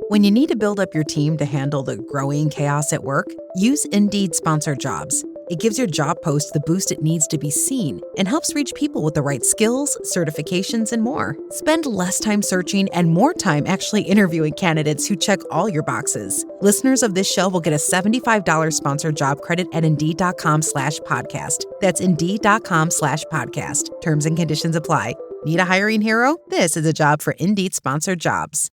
When you need to build up your team to handle the growing chaos at work, use Indeed Sponsored Jobs. It gives your job post the boost it needs to be seen and helps reach people with the right skills, certifications, and more. Spend less time searching and more time actually interviewing candidates who check all your boxes. Listeners of this show will get a $75 sponsored job credit at Indeed.com/podcast. That's Indeed.com/podcast. Terms and conditions apply. Need a hiring hero? This is a job for Indeed Sponsored Jobs.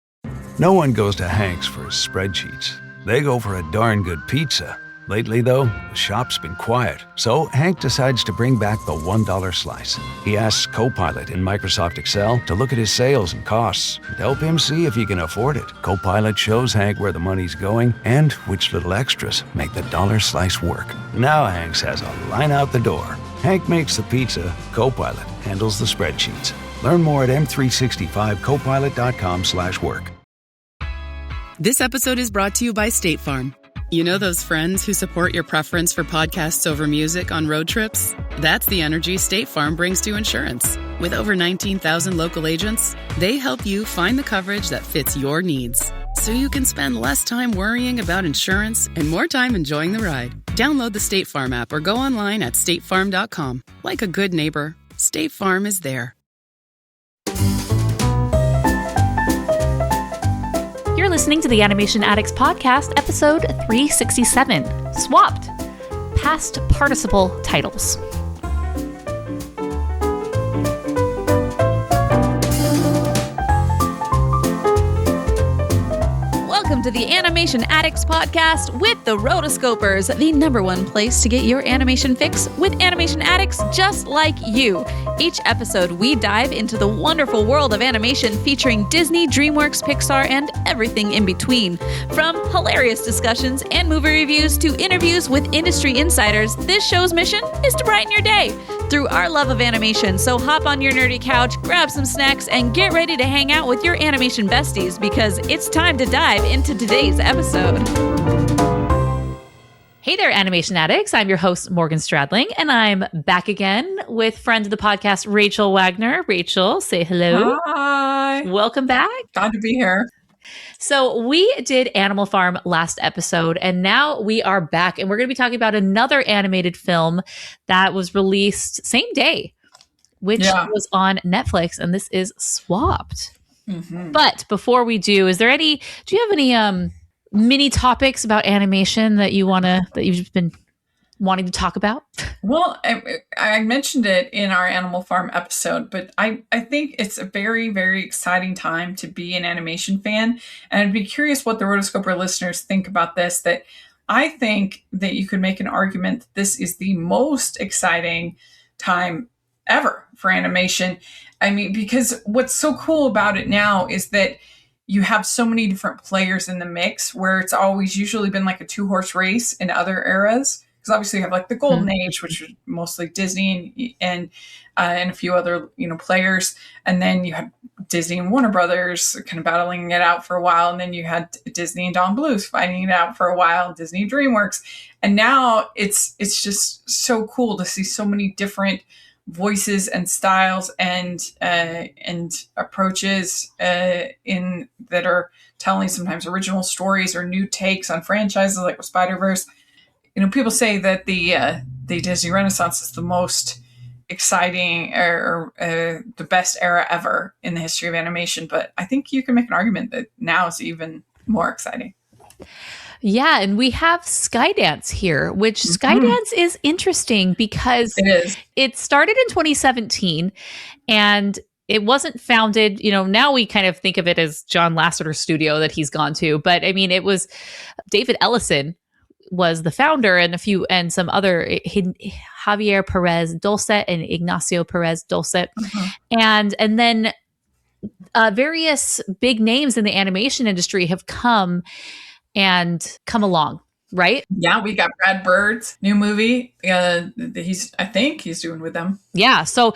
No one goes to Hank's for his spreadsheets. They go for a darn good pizza. Lately, though, the shop's been quiet, so Hank decides to bring back the $1 slice. He asks Copilot in Microsoft Excel to look at his sales and costs and help him see if he can afford it. Copilot shows Hank where the money's going and which little extras make the dollar slice work. Now Hank has a line out the door. Hank makes the pizza, Copilot handles the spreadsheets. Learn more at m365copilot.com/work. This episode is brought to you by State Farm. You know those friends who support your preference for podcasts over music on road trips? That's the energy State Farm brings to insurance. With over 19,000 local agents, they help you find the coverage that fits your needs, so you can spend less time worrying about insurance and more time enjoying the ride. Download the State Farm app or go online at statefarm.com. Like a good neighbor, State Farm is there. You're listening to the Animation Addicts Podcast, episode 367, Swapped, Past Participle Titles. Welcome to the Animation Addicts Podcast with the Rotoscopers, the #1 place to get your animation fix with animation addicts just like you. Each episode, we dive into the wonderful world of animation featuring Disney, DreamWorks, Pixar, and everything in between. From hilarious discussions and movie reviews to interviews with industry insiders, this show's mission is to brighten your day through our love of animation. So hop on your nerdy couch, grab some snacks, and get ready to hang out with your animation besties because it's time to dive into today's episode. Hey there, Animation Addicts. I'm your host, Morgan Stradling, and I'm back again with friend of the podcast, Rachel Wagner. Rachel, say hello. Hi. Welcome back. Glad to be here. So we did Animal Farm last episode, and now we are back, and we're going to be talking about another animated film that was released same day, which was on Netflix, and this is Swapped. Mm-hmm. But before we do you have any mini topics about animation that you've been wanting to talk about? Well, I mentioned it in our Animal Farm episode, but I think it's a very, very exciting time to be an animation fan. And I'd be curious what the Rotoscoper listeners think about this, that I think that you could make an argument that this is the most exciting time ever for animation. I mean, because what's so cool about it now is that you have so many different players in the mix, where it's always usually been like a 2-horse race in other eras. Because obviously you have like the golden age, which was mostly Disney and a few other, players. And then you had Disney and Warner Brothers kind of battling it out for a while. And then you had Disney and Don Bluth fighting it out for a while, Disney and DreamWorks. And now it's just so cool to see so many different voices and styles and approaches in that are telling sometimes original stories or new takes on franchises like with Spider-Verse. People say that the Disney Renaissance is the most exciting or the best era ever in the history of animation, but I think you can make an argument that now is even more exciting. Yeah, and we have Skydance here, which Skydance is interesting because it started in 2017 and it wasn't founded, now we kind of think of it as John Lasseter's studio that he's gone to, but I mean, it was David Ellison was the founder and some other Javier Perez Dulcet and Ignacio Perez Dulcet. And then various big names in the animation industry have come along, right? Yeah, we got Brad Bird's new movie. I think he's doing with them. Yeah, so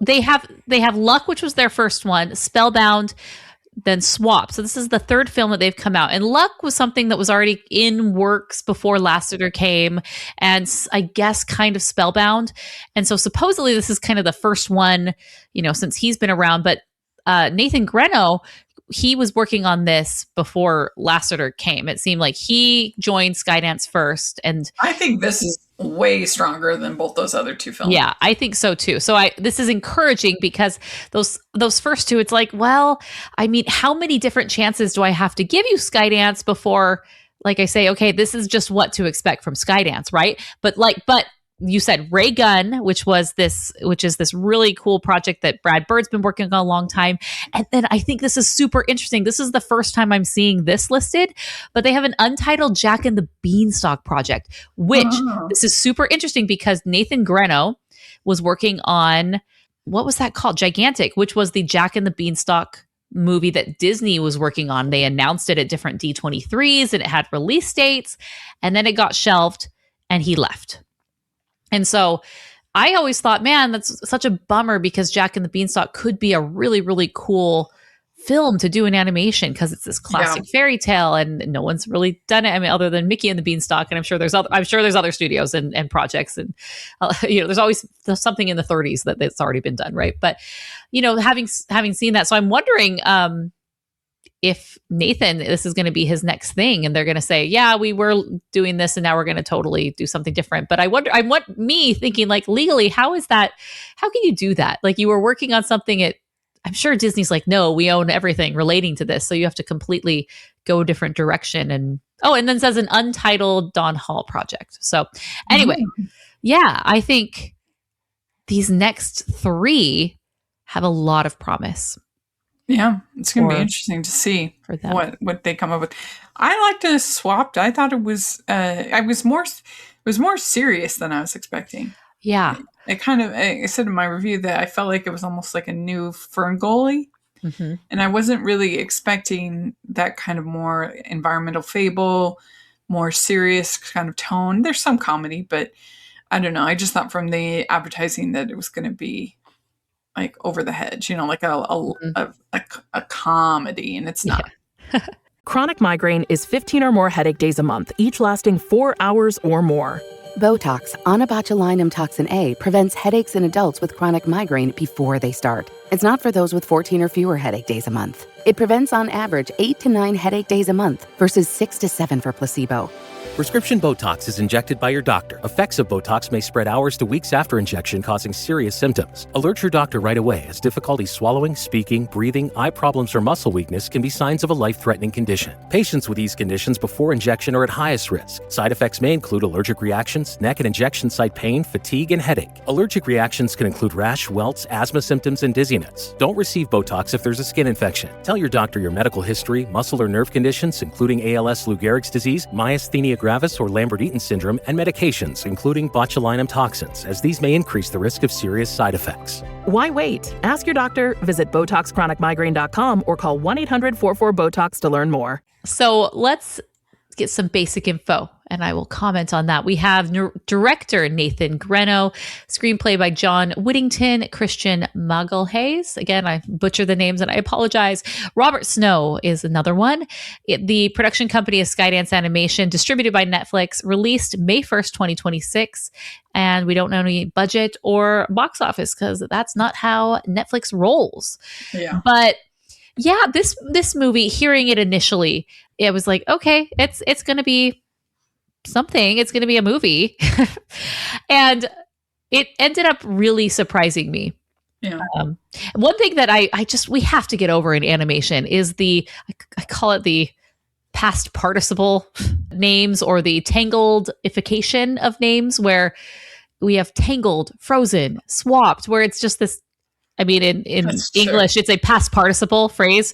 they have Luck, which was their first one, Spellbound, then Swap. So this is the third film that they've come out. And Luck was something that was already in works before Lasseter came, and I guess kind of Spellbound. And so supposedly this is kind of the first one, since he's been around. But Nathan Greno he was working on this before Lasseter came. It seemed like he joined Skydance first. And I think this is way stronger than both those other two films. Yeah, I think so too. So this is encouraging because those first two, it's like, well, I mean, how many different chances do I have to give you, Skydance, before, like I say, okay, this is just what to expect from Skydance, right? But you said Ray Gun, which is this really cool project that Brad Bird's been working on a long time. And then I think this is super interesting. This is the first time I'm seeing this listed, but they have an untitled Jack and the Beanstalk project, which this is super interesting because Nathan Greno was working on, what was that called? Gigantic, which was the Jack and the Beanstalk movie that Disney was working on. They announced it at different D23s and it had release dates, and then it got shelved and he left. And so I always thought, man, that's such a bummer because Jack and the Beanstalk could be a really, really cool film to do in animation because it's this classic fairy tale and no one's really done it. I mean, other than Mickey and the Beanstalk, and I'm sure there's other studios and projects, and there's always something in the 30s that's already been done, right? But having seen that, so I'm wondering if Nathan, this is going to be his next thing, and they're going to say, yeah, we were doing this and now we're going to totally do something different. But I want me thinking, like, legally, how can you do that? Like, you were working on something I'm sure Disney's like, no, we own everything relating to this. So you have to completely go a different direction. And then says an untitled Don Hall project. So anyway, yeah, I think these next three have a lot of promise. Yeah, it's going to be interesting to see what they come up with. I liked it Swapped. I thought it was more serious than I was expecting. Yeah. It kind of, I said in my review that I felt like it was almost like a new Ferngully. Mm-hmm. And I wasn't really expecting that kind of more environmental fable, more serious kind of tone. There's some comedy, but I don't know. I just thought from the advertising that it was going to be like over the hedge, like a comedy, and it's not. Yeah. Chronic migraine is 15 or more headache days a month, each lasting 4 hours or more. Botox, onabotulinum toxin A, prevents headaches in adults with chronic migraine before they start. It's not for those with 14 or fewer headache days a month. It prevents on average 8 to 9 headache days a month versus 6 to 7 for placebo. Prescription Botox is injected by your doctor. Effects of Botox may spread hours to weeks after injection, causing serious symptoms. Alert your doctor right away, as difficulty swallowing, speaking, breathing, eye problems, or muscle weakness can be signs of a life-threatening condition. Patients with these conditions before injection are at highest risk. Side effects may include allergic reactions, neck and injection site pain, fatigue, and headache. Allergic reactions can include rash, welts, asthma symptoms, and dizziness. Don't receive Botox if there's a skin infection. Tell your doctor your medical history, muscle or nerve conditions, including ALS, Lou Gehrig's disease, myasthenia gravis, or Lambert-Eaton syndrome, and medications, including botulinum toxins, as these may increase the risk of serious side effects. Why wait? Ask your doctor, visit BotoxChronicMigraine.com, or call 1-800-44-BOTOX to learn more. So let's get some basic info, and I will comment on that. We have director Nathan Greno, screenplay by John Whittington, Christian Magalhaes. Again, I butcher the names and I apologize. Robert Snow is another one. The production company is Skydance Animation, distributed by Netflix, released May 1st, 2026. And we don't know any budget or box office because that's not how Netflix rolls. Yeah. But yeah, this movie, hearing it initially, it was like, okay, it's going to be something. It's going to be a movie. And it ended up really surprising me. Yeah. One thing that we have to get over in animation is I call it the past participle names, or the tangledification of names, where we have tangled, frozen, swapped, where it's just this. I mean, in English, it's a past participle phrase.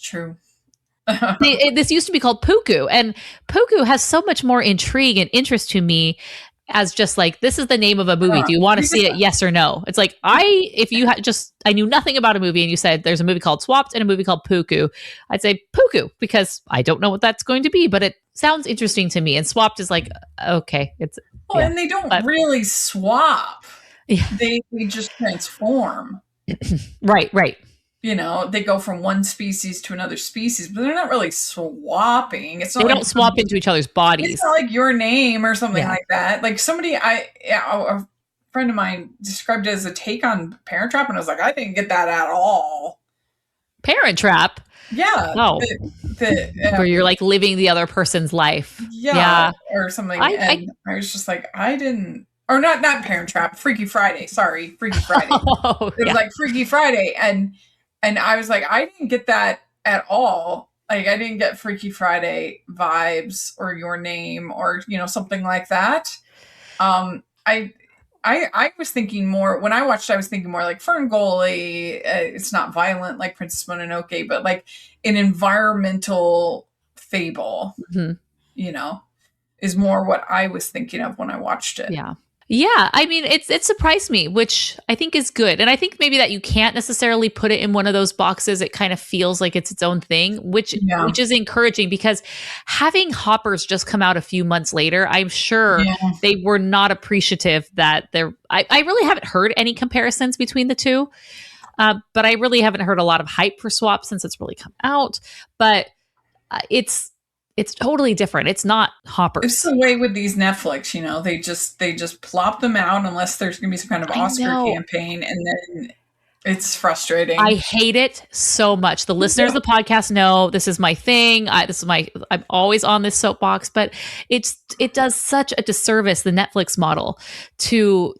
True. This used to be called puku, and puku has so much more intrigue and interest to me as just like, this is the name of a movie. Do you want to see it? Yes or no? It's like, I knew nothing about a movie and you said there's a movie called Swapped and a movie called Puku, I'd say Puku, because I don't know what that's going to be, but it sounds interesting to me. And Swapped is like, okay, and they don't really swap. Yeah. They just transform. Right. They go from one species to another species, but they're not really swapping. It's not. They don't swap into each other's bodies. It's not like your name or something like that. Like a friend of mine described it as a take on Parent Trap, and I was like, I didn't get that at all. Parent Trap. Yeah. Oh, where you're like living the other person's life. Yeah. Or something. I was just like, I didn't, or not Parent Trap, Freaky Friday. Sorry, Freaky Friday. It was like Freaky Friday. And I was like, I didn't get that at all. Like, I didn't get Freaky Friday vibes or your name or, something like that. I was thinking more, when I watched, I was thinking more like Ferngully. It's not violent like Princess Mononoke, but like an environmental fable, is more what I was thinking of when I watched it. Yeah. Yeah. I mean, it surprised me, which I think is good. And I think maybe that you can't necessarily put it in one of those boxes. It kind of feels like it's its own thing, which is encouraging, because having Hoppers just come out a few months later, I'm sure they were not appreciative that I really haven't heard any comparisons between the two. But I really haven't heard a lot of hype for Swap since it's really come out. But it's totally different. It's not Hoppers. It's the way with these Netflix, they just plop them out unless there's going to be some kind of Oscar campaign, and then it's frustrating. I hate it so much. The listeners of the podcast know this is my thing. I'm always on this soapbox, but it does such a disservice, the Netflix model, to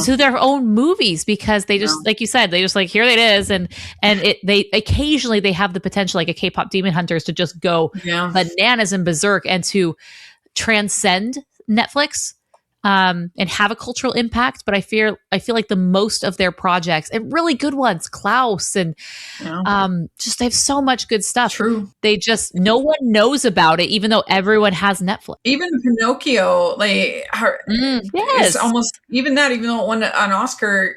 their own movies, because they just, like you said, they just like, here it is. And they occasionally they have the potential, like a K-pop Demon Hunters, to just go bananas and berserk and to transcend Netflix and have a cultural impact. But I feel like the most of their projects, and really good ones, Klaus and just, they have so much good stuff. True. They just, no one knows about it, even though everyone has Netflix. Even Pinocchio, it's almost even that, even though it won an Oscar.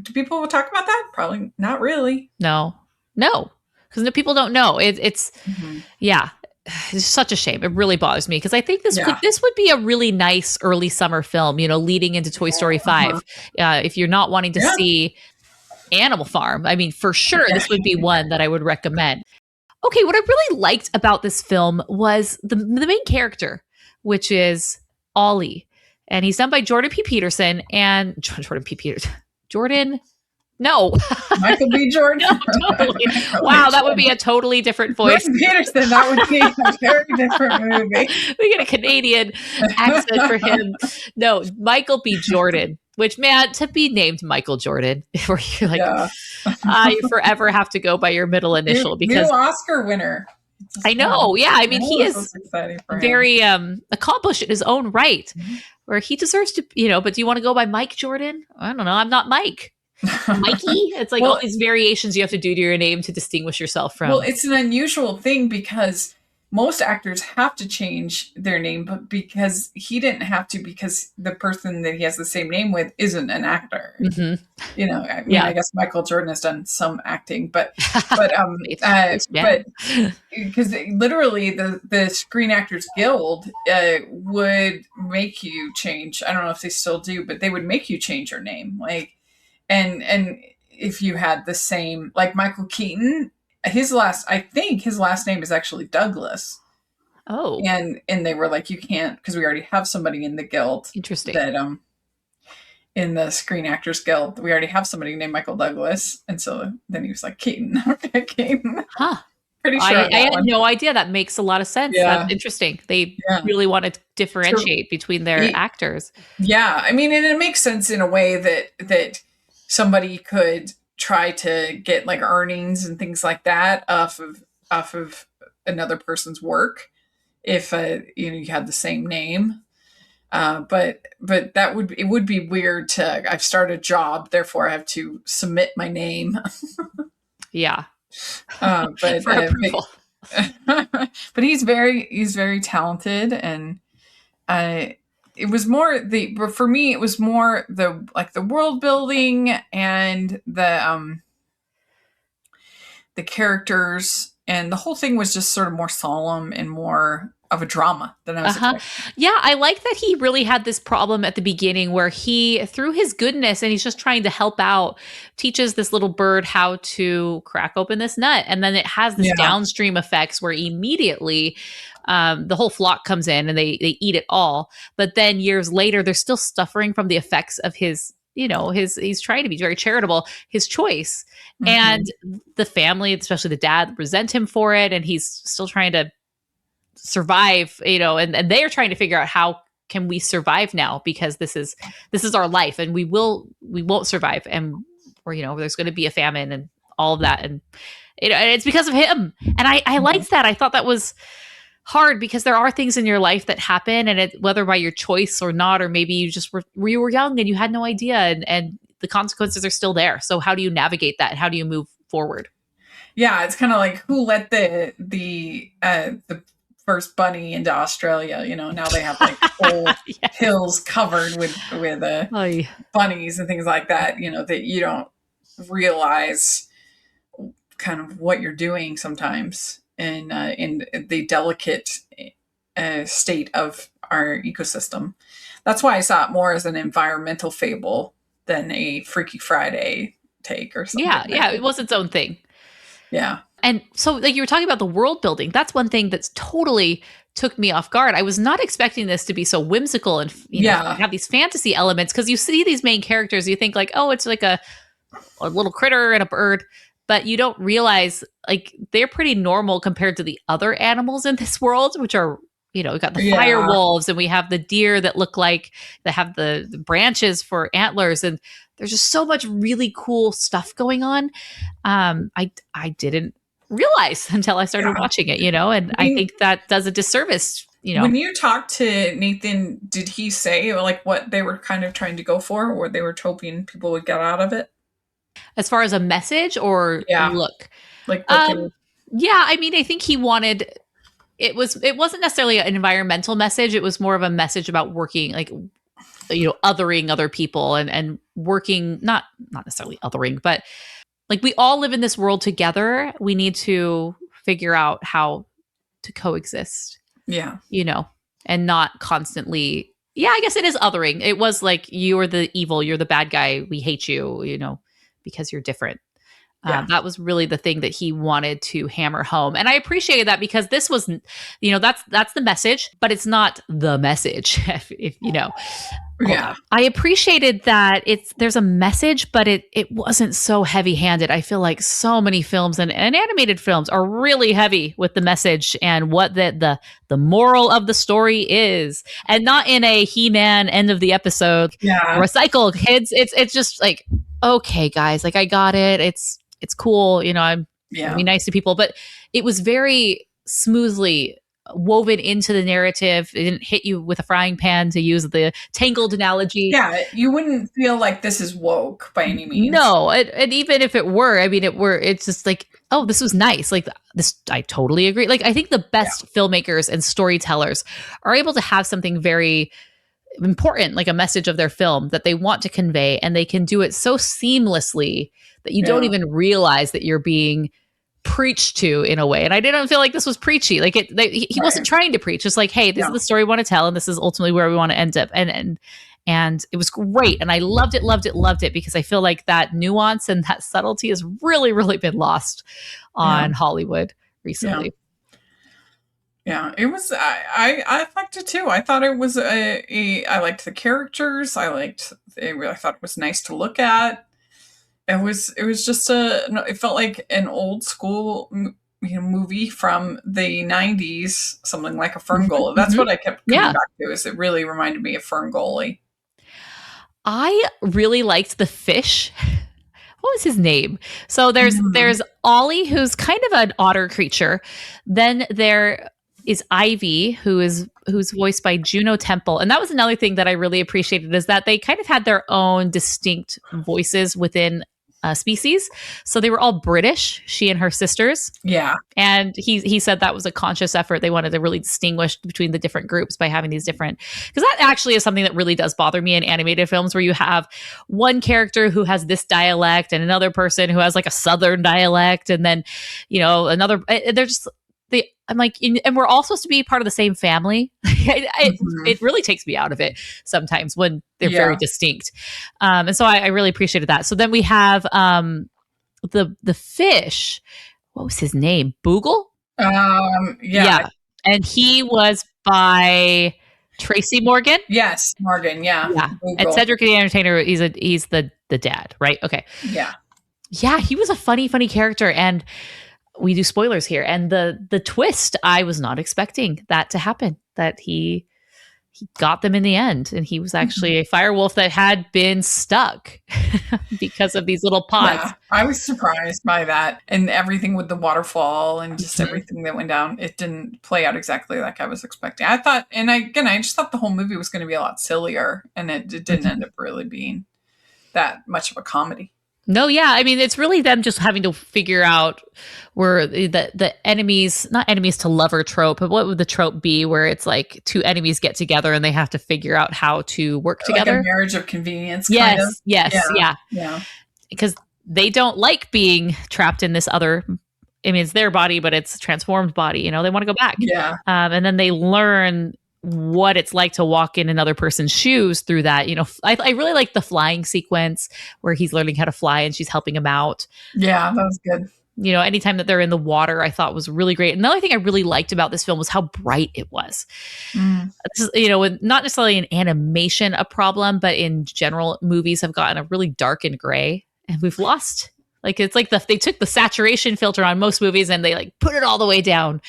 Do people talk about that? Probably not really. No, because people don't know. It's it's such a shame. It really bothers me, because I think this would be a really nice early summer film, leading into Toy Story 5. If you're not wanting to see Animal Farm, I mean, for sure, this would be one that I would recommend. Okay, what I really liked about this film was the main character, which is Ollie. And he's done by Jordan P. Peterson and Jordan. No. Michael B. Jordan. No, totally. Wow, that would be a totally different voice. Jordan Peterson, that would be a very different movie. We get a Canadian accent for him. No, Michael B. Jordan, which, man, to be named Michael Jordan, where you're like, you forever have to go by your middle initial, because new Oscar winner. I know. Yeah. I mean, he is very accomplished in his own right, where he deserves to, but do you want to go by Mike Jordan? I don't know. I'm not Mike. Mikey? It's like all these variations you have to do to your name to distinguish yourself from. Well, it's an unusual thing, because most actors have to change their name, but because he didn't have to, because the person that he has the same name with isn't an actor. Mm-hmm. I guess Michael Jordan has done some acting, but because literally the Screen Actors Guild would make you change. I don't know if they still do, but they would make you change your name. Like, and if you had the same, like Michael Keaton, I think his last name is actually Douglas. Oh. And they were like, you can't, because we already have somebody in the guild. Interesting. That in the Screen Actors Guild, we already have somebody named Michael Douglas. And so then he was like, Keaton. Okay, Keaton. Huh. Pretty sure. I had no idea. That makes a lot of sense. Yeah. That's interesting. They really want to differentiate between their actors. Yeah. I mean, and it makes sense in a way that somebody could try to get like earnings and things like that off of another person's work if you had the same name, but it would be weird to, I've started a job, therefore I have to submit my name. But for approval. But he's very talented, and it was more but for me it was more the world building and the characters, and the whole thing was just sort of more solemn and more of a drama than I was expecting. Yeah, I like that he really had this problem at the beginning where he, through his goodness, and he's just trying to help out, teaches this little bird how to crack open this nut. And then it has this downstream effects where immediately the whole flock comes in and they eat it all. But then years later, they're still suffering from the effects of his he's trying to be very charitable, his choice. And the family, especially the dad, resent him for it. And he's still trying to survive, and they are trying to figure out how can we survive now, because this is our life, and we won't survive. And there's going to be a famine and all of that. And it's because of him. And I liked that. I thought that was hard, because there are things in your life that happen, and whether by your choice or not, or maybe you just you were young and you had no idea, and the consequences are still there. So how do you navigate that? How do you move forward? Yeah, it's kind of like, who let the first bunny into Australia? Now they have like whole yes. hills covered with bunnies and things like that. That you don't realize kind of what you're doing sometimes in the delicate state of our ecosystem. That's why I saw it more as an environmental fable than a Freaky Friday take or something. Yeah, it was its own thing. Yeah. And so, like, you were talking about the world building. That's one thing that's totally took me off guard. I was not expecting this to be so whimsical and have these fantasy elements, because you see these main characters, you think like, oh, it's like a little critter and a bird. But you don't realize, like, they're pretty normal compared to the other animals in this world, which are, we've got the fire wolves, and we have the deer that have the branches for antlers. And there's just so much really cool stuff going on. I didn't realize until I started watching it, and I think that does a disservice. When you talked to Nathan, did he say like what they were kind of trying to go for, or they were hoping people would get out of it? As far as a message or look? Like, I mean, I think he wanted, it wasn't necessarily an environmental message. It was more of a message about working, like, othering other people and working, not necessarily othering, but like, we all live in this world together. We need to figure out how to coexist. Yeah. And not constantly, I guess it is othering. It was like, you're the evil, you're the bad guy, we hate you, because you're different. That was really the thing that he wanted to hammer home. And I appreciated that, because this was, that's the message, but it's not the message, if Yeah. I appreciated that there's a message, but it wasn't so heavy-handed. I feel like so many films and animated films are really heavy with the message and what the moral of the story is, and not in a He-Man end of the episode. Recycle, kids. It's just like, okay, guys, like, I got it. It's cool. I'm be nice to people, but it was very smoothly woven into the narrative. It didn't hit you with a frying pan, to use the Tangled analogy. Yeah, you wouldn't feel like this is woke by any means. No, and even if it were, I mean, it's just like, oh, this was nice. Like, this, I totally agree. Like, I think the best filmmakers and storytellers are able to have something very important, like a message of their film that they want to convey, and they can do it so seamlessly that you don't even realize that you're being preached to in a way. And I didn't feel like this was preachy. Like, he wasn't trying to preach. It's like, hey, this is the story we want to tell, and this is ultimately where we want to end up. And it was great. And I loved it, because I feel like that nuance and that subtlety has really, really been lost on Hollywood recently. Yeah, it was. I liked it too. I thought it was I liked the characters. I thought it was nice to look at. It was just it felt like an old school movie from the 90s, something like a Ferngully. That's what I kept coming back to. Is it really reminded me of Ferngully. I really liked the fish. What was his name? So there's Ollie, who's kind of an otter creature. Then there is Ivy, who's voiced by Juno Temple. And that was another thing that I really appreciated, is that they kind of had their own distinct voices within species. So they were all British, she and her sisters. Yeah. And he said that was a conscious effort. They wanted to really distinguish between the different groups by having these different, because that actually is something that really does bother me in animated films, where you have one character who has this dialect and another person who has like a Southern dialect, and then, another, they're just, I'm like, and we're all supposed to be part of the same family. It really takes me out of it sometimes when they're very distinct. And so I really appreciated that. So then we have the fish. What was his name? Boogle? Yeah. And he was by Tracy Morgan. Yes, Morgan. Yeah. Yeah. Google. And Cedric the Entertainer, he's the dad, right? Okay. Yeah. Yeah, he was a funny character, and we do spoilers here. And the twist, I was not expecting that to happen. That he got them in the end, and he was actually a firewolf that had been stuck because of these little pods. Yeah, I was surprised by that, and everything with the waterfall and just everything that went down. It didn't play out exactly like I was expecting. I thought, and I just thought the whole movie was going to be a lot sillier, and it didn't end up really being that much of a comedy. No, yeah. I mean, it's really them just having to figure out where the enemies, not enemies to lover trope, but what would the trope be where it's like two enemies get together and they have to figure out how to work together? Like a marriage of convenience. Yes, kind of. yes, yeah. Because they don't like being trapped in this other, I mean, it's their body, but it's a transformed body. You know, they want to go back. Yeah. And then they learn what it's like to walk in another person's shoes through that. You know, I really like the flying sequence where he's learning how to fly and she's helping him out. Yeah, that was good. You know, anytime that they're in the water, I thought was really great. And the other thing I really liked about this film was how bright it was. This is, you know, not necessarily in animation a problem, but in general, movies have gotten a really dark and gray, and we've lost. Like, it's like they took the saturation filter on most movies and they like put it all the way down.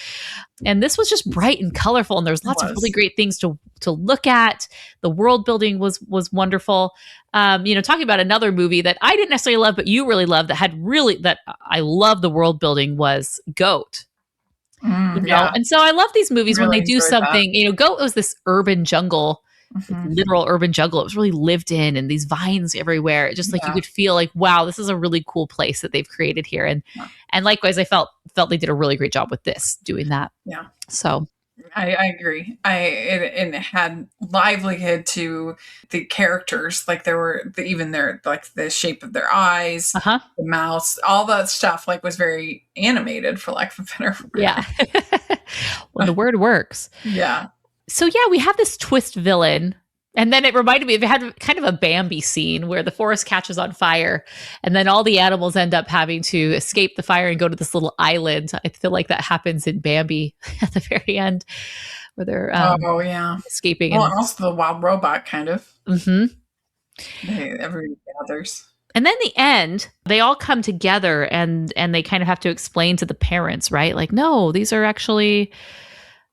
And this was just bright and colorful, and there's lots of really great things to look at. The world building was wonderful. You know, talking about another movie that I didn't necessarily love, but you really loved, that I love the world building, was Goat. You know? Yeah. And so I love these movies Really when they do enjoyed something, you know, Goat was this urban jungle, literal urban jungle. It was really lived in, and these vines everywhere. It just like you could feel like, wow, this is a really cool place that they've created here. And likewise, I felt they did a really great job with this, doing that. Yeah. So I agree. It had livelihood to the characters. Like there were even their, like the shape of their eyes, the mouths, all that stuff like was very animated, for lack of a better word. Yeah. Well, the word works. Yeah. So yeah, we have this twist villain. And then it reminded me, it had kind of a Bambi scene where the forest catches on fire and then all the animals end up having to escape the fire and go to this little island. I feel like that happens in Bambi at the very end where they're escaping. Well, and also the wild robot kind of. Mm-hmm. Everybody gathers. And then the end, they all come together and they kind of have to explain to the parents, right? Like, no, these are actually,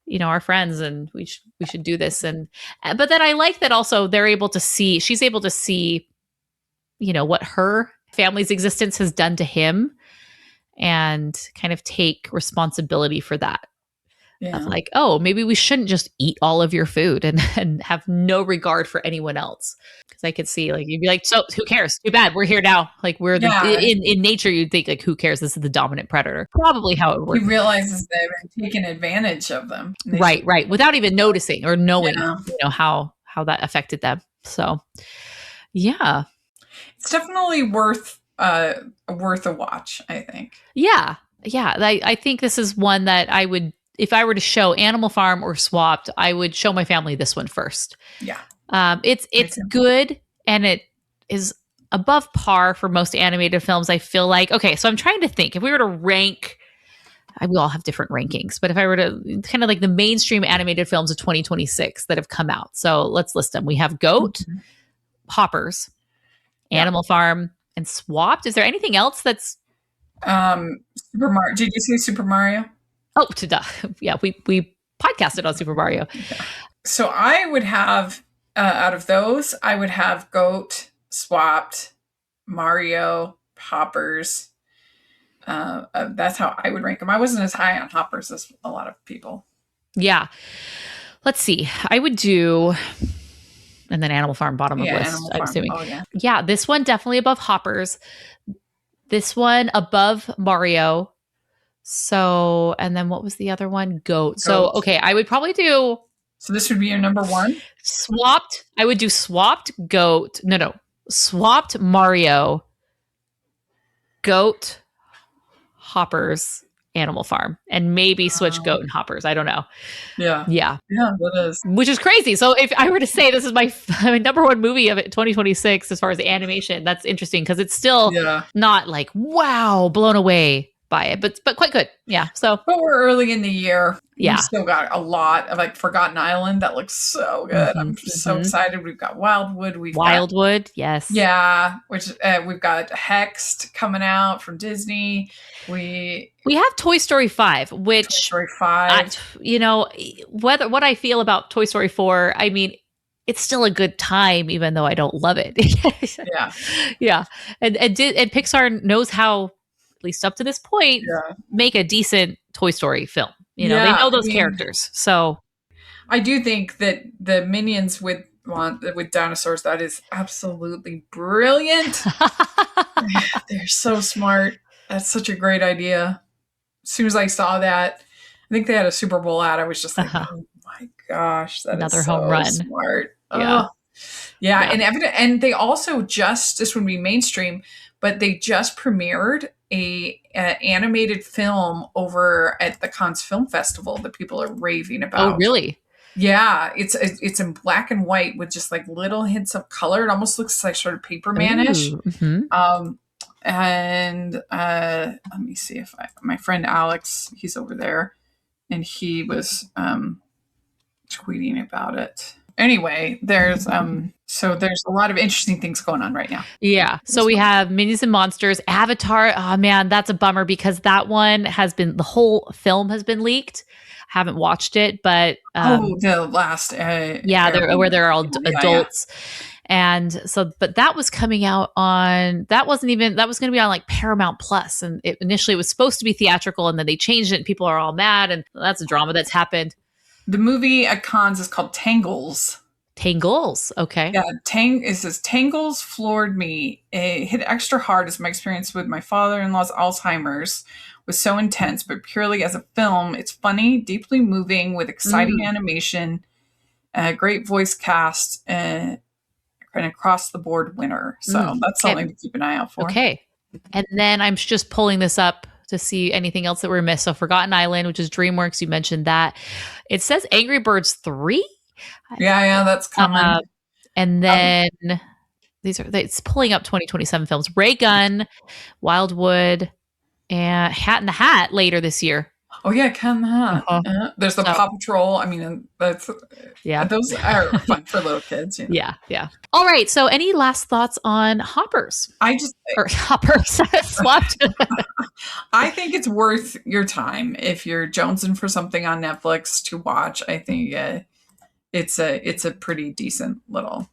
you know, our friends, and we should do this. But then I like that also she's able to see, you know, what her family's existence has done to him and kind of take responsibility for that. Yeah. Of like, oh, maybe we shouldn't just eat all of your food and have no regard for anyone else. Because I could see, like, you'd be like, so who cares? Too bad. We're here now. Like, we're in nature, you'd think, like, who cares? This is the dominant predator. Probably how it works. He realizes they've been taking advantage of them. Right. Without even noticing or knowing, you know, how that affected them. So, yeah. It's definitely worth a watch, I think. Yeah. I think this is one that I would, if I were to show Animal Farm or Swapped, I would show my family this one first. Yeah. It's good, and it is above par for most animated films, I feel like. Okay, so I'm trying to think. If we were to rank, we all have different rankings, but if I were to kind of like the mainstream animated films of 2026 that have come out. So let's list them. We have Goat, Hoppers, Animal Farm, and Swapped. Is there anything else that's... Super Mario. Did you see Super Mario? Oh, yeah, we podcasted on Super Mario. Yeah. So I would have, out of those, I would have Goat, Swapped, Mario, Hoppers. That's how I would rank them. I wasn't as high on Hoppers as a lot of people. Yeah. Let's see. I would do... And then Animal Farm, bottom of list, I'm assuming. Oh, yeah. Yeah, this one definitely above Hoppers. This one above Mario. So, and then what was the other one? Goat. So, okay, I would probably do... So this would be your number one? Swapped. I would do Swapped, Goat. No. Swapped, Mario, Goat, Hoppers, Animal Farm, and maybe switch Goat and Hoppers. I don't know. Yeah. That is. Which is crazy. So if I were to say this is my number one movie of 2026 as far as animation, that's interesting because it's still not like, wow, blown away. by it, but quite good. Yeah. So, but we're early in the year. Yeah. We still got a lot of like Forgotten Island that looks so good. I'm so excited. We've got Wildwood. Yes. Yeah, which we've got Hexed coming out from Disney. We have Toy Story 5, which Toy Story 5. What I feel about Toy Story 4, I mean, it's still a good time, even though I don't love it. Yeah. Yeah. And Pixar knows how, at least up to this point, make a decent Toy Story film. They know those characters. So I do think that the Minions with dinosaurs, that is absolutely brilliant. They're so smart. That's such a great idea. As soon as I saw that, I think they had a Super Bowl ad. I was just like, oh my gosh, that another is so home run. Smart. Yeah. Yeah. And they also this would be mainstream, but they just premiered a animated film over at the Cannes Film Festival that people are raving about. Oh, really? Yeah, it's in black and white with just like little hints of color. It almost looks like sort of Paperman-ish. And let me see if my friend Alex, he's over there, and he was tweeting about it. Anyway, there's a lot of interesting things going on right now. Yeah. So we have Minions and Monsters, Avatar. Oh man, that's a bummer because that one the whole film has been leaked. I haven't watched it, but the last where they're all adults. Yeah. And so, but that was coming out that was going to be on like Paramount Plus. And initially it was supposed to be theatrical and then they changed it and people are all mad. And that's a drama that's happened. The movie at Cannes is called Tangles. Tangles. Okay. Yeah. It says Tangles floored me. It hit extra hard as my experience with my father-in-law's Alzheimer's was so intense, but purely as a film, it's funny, deeply moving with exciting animation, great voice cast, and an across the board winner. So that's something to keep an eye out for. Okay. And then I'm just pulling this up to see anything else that we're missed. So Forgotten Island, which is DreamWorks, you mentioned that. It says Angry Birds 3. Yeah, that's coming. And then it's pulling up 2027 films. Ray Gun, Wildwood, and Hat in the Hat later this year. Oh yeah, Cat in the Hat. There's the Paw Patrol. I mean, those are fun for little kids. Yeah. All right. So, any last thoughts on Hoppers? Hoppers swapped. I think it's worth your time if you're jonesing for something on Netflix to watch. I think it's a pretty decent little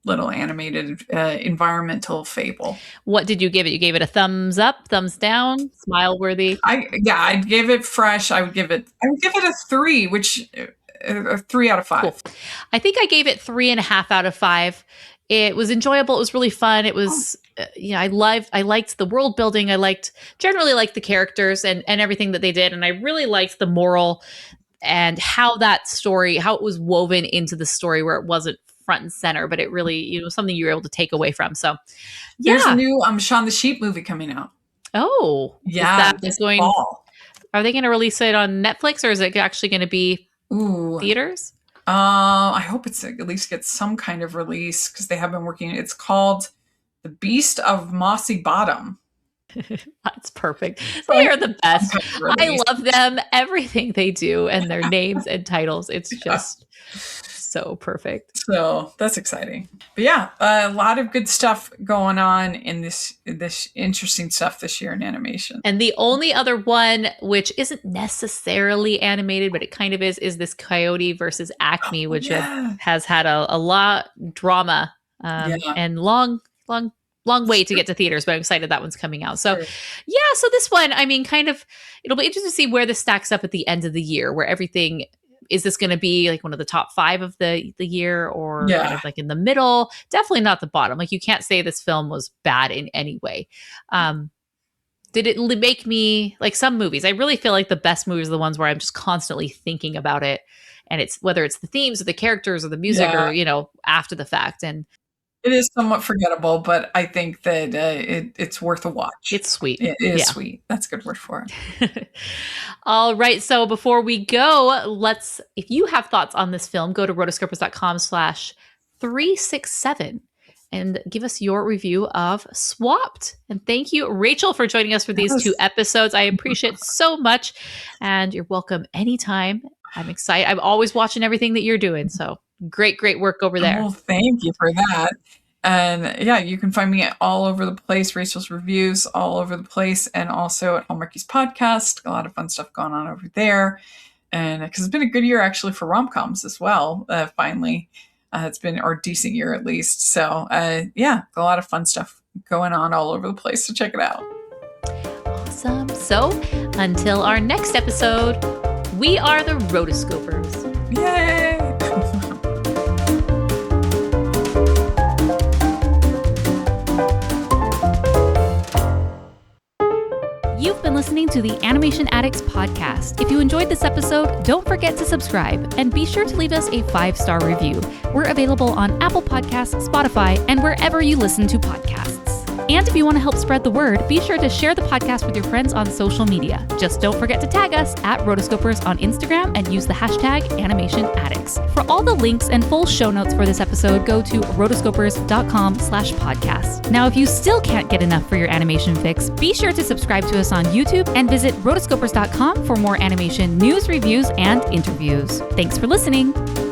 animated environmental fable. What did you give it? You gave it a thumbs up, thumbs down, smile worthy? I'd give it fresh. I would give it a 3, which a 3 out of 5. Cool. I think I gave it 3.5 out of 5. It was enjoyable. It was really fun. It was, I liked the world building. I generally liked the characters and everything that they did. And I really liked the moral and how it was woven into the story where it wasn't front and center, but it really, something you were able to take away from. So there's a new Shaun the Sheep movie coming out. Oh, yeah. This fall. Are they going to release it on Netflix or is it actually going to be theaters? I hope it's at least gets some kind of release because they have been working. It's called The Beast of Mossy Bottom. That's perfect. They are the best. I love them. Everything they do and their names and titles. It's just so perfect. So that's exciting. But yeah, a lot of good stuff going on in this interesting stuff this year in animation. And the only other one, which isn't necessarily animated, but it kind of is this Coyote versus Acme, which has had a lot drama and long way to get to theaters, but I'm excited that one's coming out. So so this one, I mean, it'll be interesting to see where this stacks up at the end of the year, where everything, is this going to be like one of the top 5 of the year or kind of like in the middle? Definitely not the bottom. Like you can't say this film was bad in any way. Did it make me like some movies? I really feel like the best movies are the ones where I'm just constantly thinking about it. And it's whether it's the themes or the characters or the music or, after the fact. And it is somewhat forgettable, but I think that it's worth a watch. It's sweet. It is sweet. That's a good word for it. All right. So before we go, if you have thoughts on this film, go to rotoscopers.com/367 and give us your review of Swapped. And thank you, Rachel, for joining us for these 2 episodes. I appreciate it so much. And you're welcome anytime. I'm excited. I'm always watching everything that you're doing. So great work over there. Well, thank you for that. And yeah, you can find me all over the place, Rachel's Reviews, all over the place, and also at Hallmarkies Podcast. A lot of fun stuff going on over there. And because it's been a good year actually for rom-coms as well, finally. It's been a decent year at least. So yeah, a lot of fun stuff going on all over the place. So check it out. Awesome. So until our next episode, we are the Rotoscopers. Yay! You've been listening to the Animation Addicts Podcast. If you enjoyed this episode, don't forget to subscribe and be sure to leave us a 5-star review. We're available on Apple Podcasts, Spotify, and wherever you listen to podcasts. And if you want to help spread the word, be sure to share the podcast with your friends on social media. Just don't forget to tag us at Rotoscopers on Instagram and use the hashtag Animation Addicts. For all the links and full show notes for this episode, go to rotoscopers.com/podcast. Now, if you still can't get enough for your animation fix, be sure to subscribe to us on YouTube and visit rotoscopers.com for more animation news, reviews, and interviews. Thanks for listening.